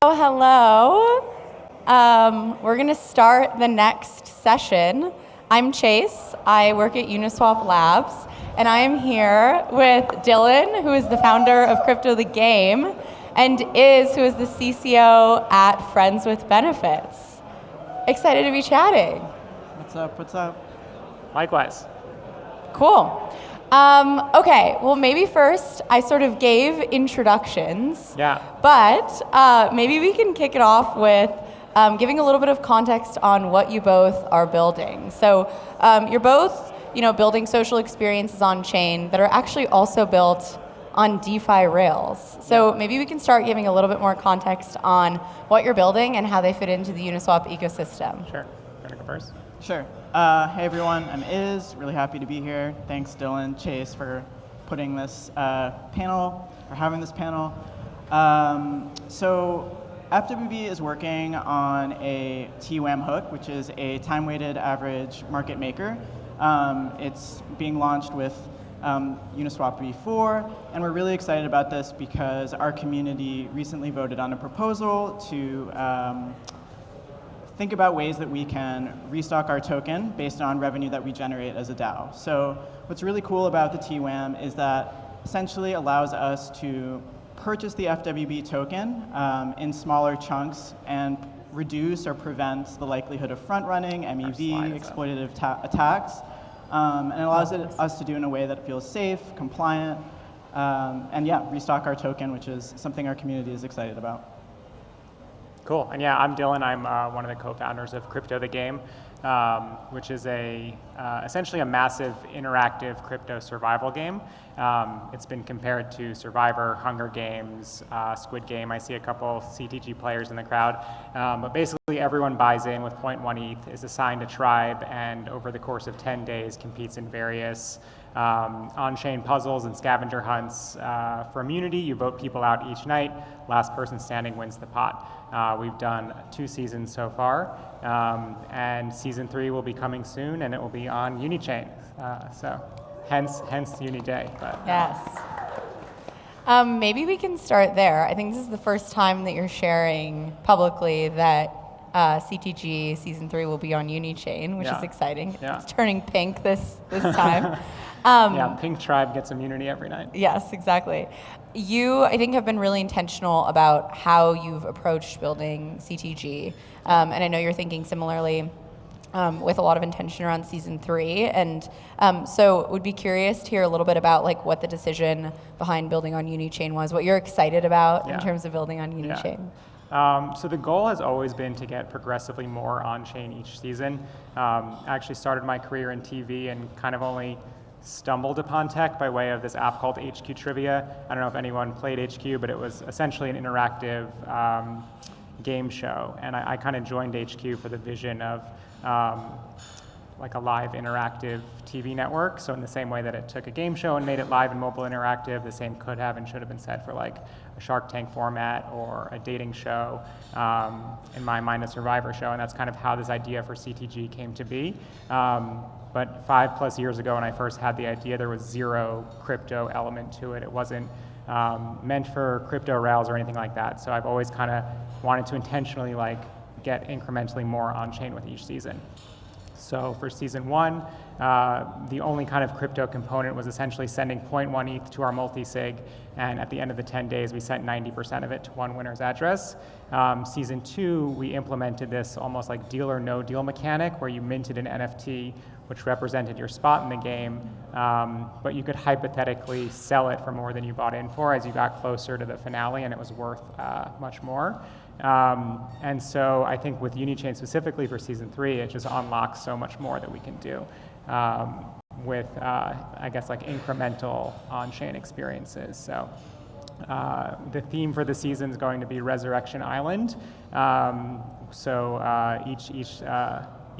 Oh, hello. We're going to start the next session. I'm Chase. I work at Uniswap Labs, and I am here with Dylan, who is the founder of Crypto the Game, and Iz, who is the CCO at Friends with Benefits. Excited to be chatting. What's up? What's up? Likewise. Cool. Okay, well, maybe first I sort of gave introductions. Yeah. But maybe we can kick it off with giving a little bit of context on what you both are building. So you're both, building social experiences on chain that are actually also built on DeFi rails. So maybe we can start giving a little bit more context on what you're building and how they fit into the Uniswap ecosystem. Sure. Want to go first? Sure. Hey everyone, I'm Iz. Really happy to be here. Thanks Dylan, Chase for putting this panel, or having this panel. So FWB is working on a TWAM hook, which is a time-weighted average market maker. It's being launched with Uniswap v4, and we're really excited about this because our community recently voted on a proposal to think about ways that we can restock our token based on revenue that we generate as a DAO. So what's really cool about the TWAM is that essentially allows us to purchase the FWB token in smaller chunks and reduce or prevent the likelihood of front-running, MEV, exploitative attacks, and it allows us to do in a way that feels safe, compliant, and restock our token, which is something our community is excited about. Cool. And yeah, I'm Dylan. I'm one of the co-founders of Crypto the Game, which is essentially a massive interactive crypto survival game. It's been compared to Survivor, Hunger Games, Squid Game. I see a couple CTG players in the crowd. But basically everyone buys in with 0.1 ETH, is assigned a tribe, and over the course of 10 days competes in various on-chain puzzles and scavenger hunts. From Uniday, you vote people out each night. Last person standing wins the pot. We've done 2 seasons so far, and season 3 will be coming soon, and it will be on Unichain. So, hence Uniday. But, yes. Maybe we can start there. I think this is the first time that you're sharing publicly that CTG season 3 will be on Unichain, which is exciting. Yeah. It's turning pink this time. Pink Tribe gets immunity every night. Yes, exactly. You, I think, have been really intentional about how you've approached building CTG, and I know you're thinking similarly with a lot of intention around season 3. And so would be curious to hear a little bit about what the decision behind building on Unichain was, what you're excited about in terms of building on Unichain. So the goal has always been to get progressively more on-chain each season. I actually started my career in TV and kind of only stumbled upon tech by way of this app called HQ Trivia. I don't know if anyone played HQ, but it was essentially an interactive game show. And I kind of joined HQ for the vision of like a live interactive TV network. So in the same way that it took a game show and made it live and mobile interactive, the same could have and should have been said for like a Shark Tank format or a dating show, in my mind a Survivor show, and that's kind of how this idea for CTG came to be. But 5+ years ago when I first had the idea, there was zero crypto element to it. It wasn't meant for crypto rails or anything like that. So I've always kind of wanted to intentionally get incrementally more on-chain with each season. So for season 1, the only kind of crypto component was essentially sending 0.1 ETH to our multi-sig, and at the end of the 10 days, we sent 90% of it to one winner's address. Season 2, we implemented this almost like deal or no deal mechanic where you minted an NFT which represented your spot in the game, but you could hypothetically sell it for more than you bought in for as you got closer to the finale, and it was worth much more. And so I think with Unichain specifically for season 3, it just unlocks so much more that we can do with, I guess, incremental on-chain experiences. So the theme for the season is going to be Resurrection Island.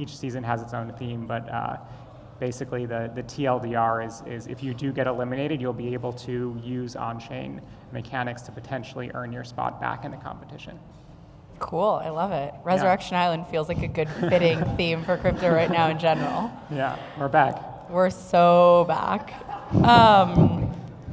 Each season has its own theme, but basically the TLDR is if you do get eliminated, you'll be able to use on-chain mechanics to potentially earn your spot back in the competition. Cool, I love it. Resurrection Island feels like a good fitting theme for crypto right now in general. Yeah, we're back. We're so back.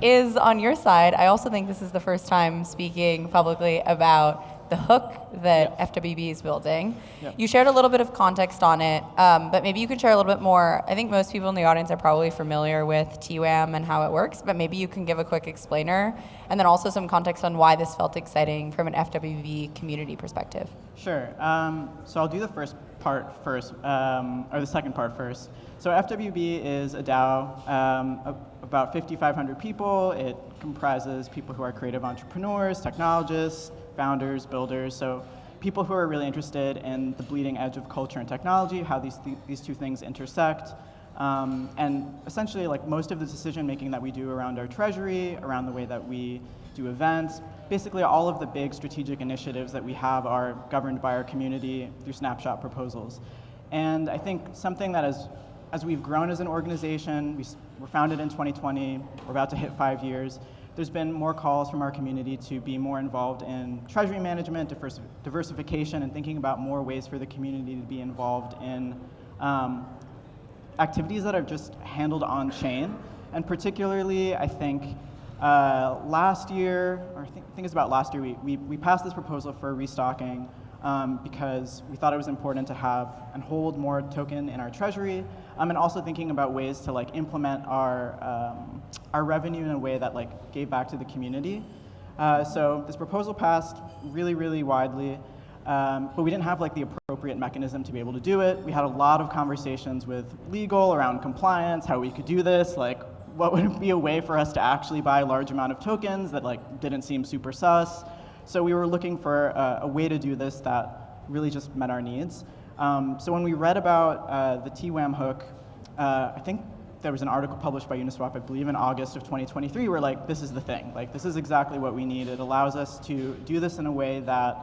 Is on your side, I also think this is the first time speaking publicly about the hook that FWB is building. Yep. You shared a little bit of context on it, but maybe you can share a little bit more. I think most people in the audience are probably familiar with TWAM and how it works, but maybe you can give a quick explainer, and then also some context on why this felt exciting from an FWB community perspective. Sure. So I'll do the first part first, or the second part first. So FWB is a DAO, about 5,500 people. It comprises people who are creative entrepreneurs, technologists, founders, builders, so people who are really interested in the bleeding edge of culture and technology, how these two things intersect. And essentially, like most of the decision making that we do around our treasury, around the way that we do events, basically all of the big strategic initiatives that we have are governed by our community through snapshot proposals. And I think something that as we've grown as an organization, we were founded in 2020, we're about to hit 5 years, there's been more calls from our community to be more involved in treasury management, diversification, and thinking about more ways for the community to be involved in activities that are just handled on chain. And particularly, I think last year, or I think it's about last year, we passed this proposal for restocking because we thought it was important to have and hold more token in our treasury, and also thinking about ways to like implement our revenue in a way that like gave back to the community. So this proposal passed really, really widely, but we didn't have like the appropriate mechanism to be able to do it. We had a lot of conversations with legal around compliance, how we could do this, like what would be a way for us to actually buy a large amount of tokens that like didn't seem super sus. So we were looking for a way to do this that really just met our needs. So when we read about the TWAM hook, I think there was an article published by Uniswap, I believe in August of 2023, where like, this is the thing. Like, this is exactly what we need. It allows us to do this in a way that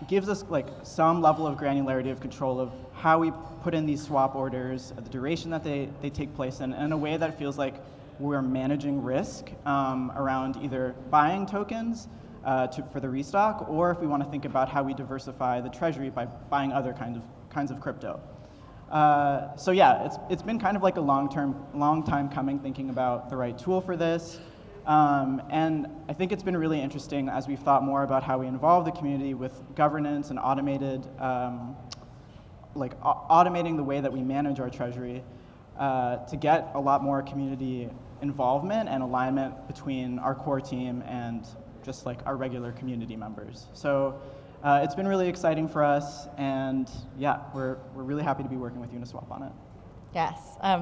gives us like some level of granularity of control of how we put in these swap orders, the duration that they take place in a way that feels like we're managing risk around either buying tokens for the restock, or if we want to think about how we diversify the treasury by buying other kinds of crypto. So yeah, it's been kind of like a long time coming, thinking about the right tool for this. And I think it's been really interesting as we've thought more about how we involve the community with governance and automating the way that we manage our treasury to get a lot more community involvement and alignment between our core team and just like our regular community members. So it's been really exciting for us, and yeah, we're really happy to be working with Uniswap on it. Yes,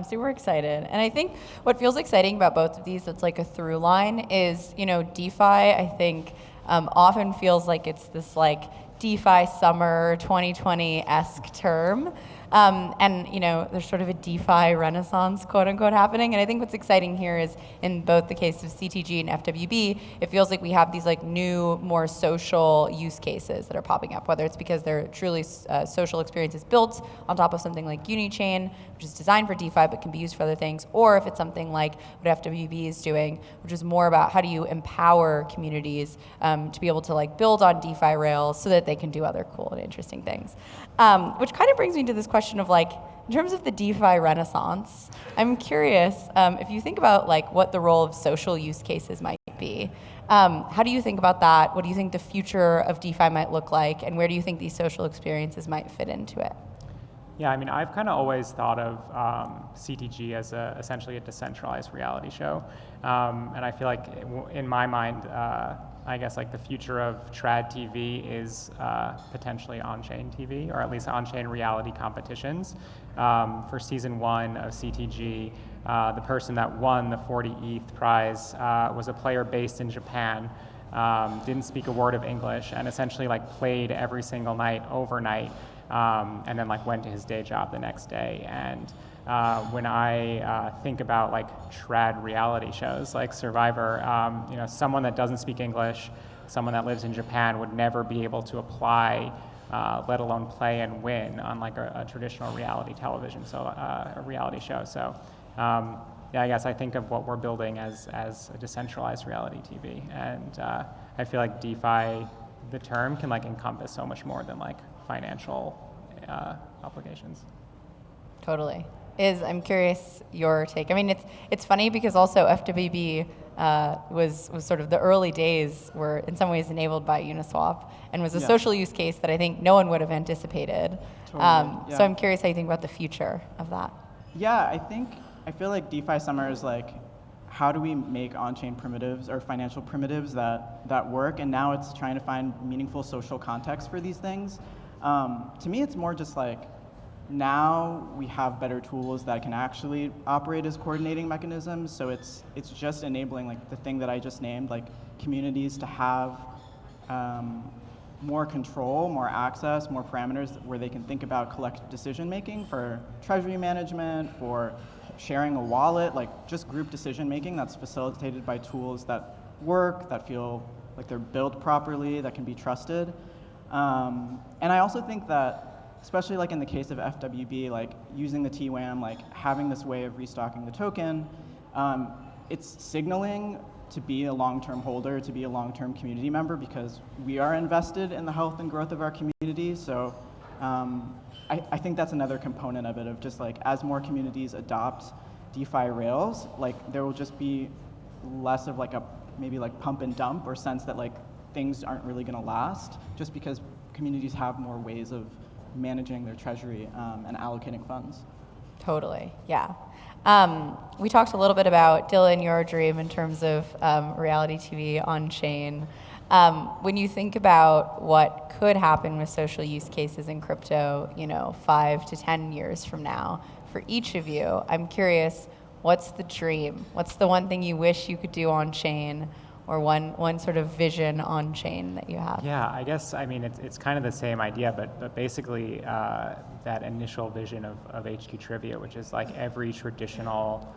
super excited. And I think what feels exciting about both of these, that's like a through line, is, you know, DeFi, I think, often feels like it's this like DeFi summer 2020-esque term. And you know, there's sort of a DeFi renaissance, quote unquote, happening. And I think what's exciting here is in both the case of CTG and FWB, it feels like we have these like new, more social use cases that are popping up, whether it's because they're truly social experiences built on top of something like Unichain, which is designed for DeFi but can be used for other things, or if it's something like what FWB is doing, which is more about how do you empower communities to be able to like build on DeFi rails so that they can do other cool and interesting things. Which kind of brings me to this question of like, in terms of the DeFi renaissance, I'm curious if you think about like what the role of social use cases might be. How do you think about that? What do you think the future of DeFi might look like? And where do you think these social experiences might fit into it? Yeah, I mean, I've kind of always thought of CTG as essentially a decentralized reality show. And I feel like in my mind, I guess like the future of trad TV is potentially on-chain TV, or at least on-chain reality competitions. For season 1 of CTG, the person that won the 40 ETH prize was a player based in Japan, didn't speak a word of English, and essentially like played every single night overnight, and then like went to his day job the next day. And when I think about like trad reality shows like Survivor, you know, someone that doesn't speak English, someone that lives in Japan would never be able to apply, let alone play and win on like a traditional reality television, so a reality show. So yeah, I guess I think of what we're building as a decentralized reality TV, and I feel like DeFi, the term, can like encompass so much more than like financial obligations. Totally. I'm curious your take. I mean, it's funny because also FWB was sort of the early days were in some ways enabled by Uniswap and was a Yeah. social use case that I think no one would have anticipated. Totally, So I'm curious how you think about the future of that. Yeah, I feel like DeFi Summer is like, how do we make on-chain primitives or financial primitives that work? And now it's trying to find meaningful social context for these things. To me, it's more just like, now we have better tools that can actually operate as coordinating mechanisms. So it's just enabling like the thing that I just named, like communities to have more control, more access, more parameters where they can think about collective decision making for treasury management, for sharing a wallet, like just group decision making that's facilitated by tools that work, that feel like they're built properly, that can be trusted. And I also think that, especially like in the case of FWB, like using the TWAM, like having this way of restocking the token, it's signaling to be a long-term holder, to be a long-term community member, because we are invested in the health and growth of our community. So I think that's another component of it, of just like as more communities adopt DeFi rails, like there will just be less of like a maybe like pump and dump or sense that like things aren't really going to last, just because communities have more ways of managing their treasury and allocating funds. Totally, yeah. We talked a little bit about, Dylan, your dream in terms of reality TV on-chain. When you think about what could happen with social use cases in crypto, 5 to 10 years from now, for each of you, I'm curious, what's the dream? What's the one thing you wish you could do on-chain, or one sort of vision on-chain that you have? Yeah, I guess, it's kind of the same idea, but basically that initial vision of HQ Trivia, which is like every traditional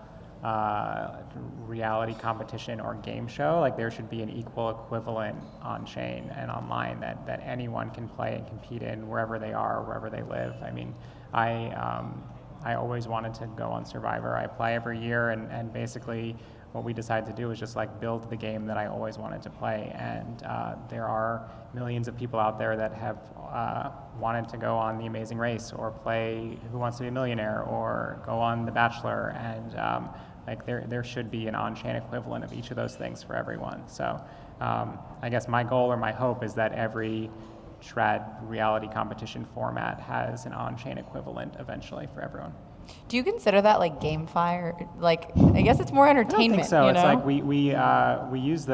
reality competition or game show, like there should be an equal equivalent on-chain and online that anyone can play and compete in wherever they are, wherever they live. I always wanted to go on Survivor. I apply every year, and basically what we decided to do is just like build the game that I always wanted to play. And there are millions of people out there that have wanted to go on The Amazing Race or play Who Wants to Be a Millionaire or go on The Bachelor. And like there should be an on-chain equivalent of each of those things for everyone. So I guess my goal or my hope is that every trad reality competition format has an on-chain equivalent eventually for everyone. Do you consider that like GameFi, or like, I guess it's more entertainment? I don't think so. You know? It's like we use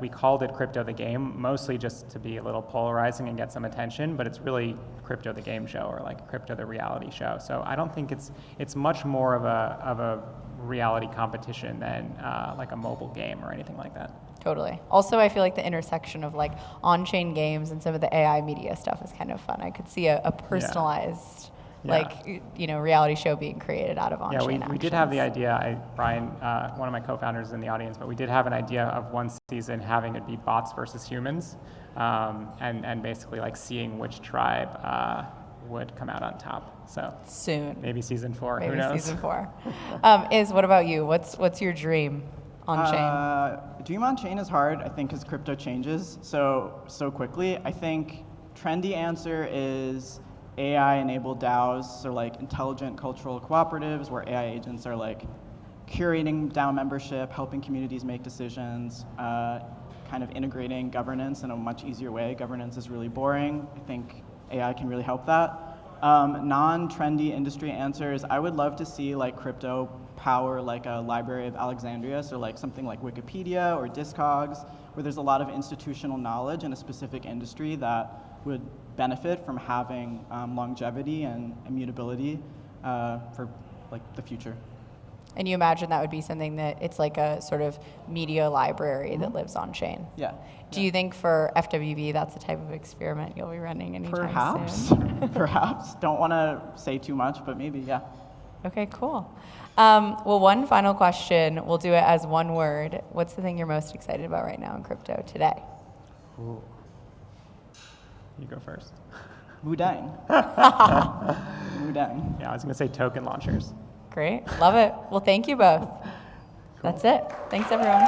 we called it Crypto the Game, mostly just to be a little polarizing and get some attention, but it's really Crypto the Game show or like Crypto the reality show. So I don't think it's much more of a reality competition than like a mobile game or anything like that. Totally. Also, I feel like the intersection of like on-chain games and some of the AI media stuff is kind of fun. I could see a personalized reality show being created out of on-chain. Yeah, we did have the idea. Brian, one of my co-founders, is in the audience, but we did have an idea of one season having it be bots versus humans, and basically like seeing which tribe would come out on top. So soon, maybe season 4. Maybe who knows? Season 4. What about you? What's your dream on-chain? Dream on-chain is hard, I think, because crypto changes so quickly. I think trendy answer is AI-enabled DAOs, so like intelligent cultural cooperatives where AI agents are like curating DAO membership, helping communities make decisions, kind of integrating governance in a much easier way. Governance is really boring. I think AI can really help that. Non-trendy industry answers, I would love to see like crypto power like a Library of Alexandria, so like something like Wikipedia or Discogs, where there's a lot of institutional knowledge in a specific industry that would benefit from having longevity and immutability for like the future. And you imagine that would be something that it's like a sort of media library that lives on chain. Yeah. Do you think for FWB that's the type of experiment you'll be running anytime soon? Perhaps. Don't want to say too much, but maybe, yeah. Okay, cool. Well, one final question. We'll do it as one word. What's the thing you're most excited about right now in crypto today? Ooh. You go first. Mudang. Mudang. Yeah, I was going to say token launchers. Great. Love it. Well, thank you both. Cool. That's it. Thanks, everyone.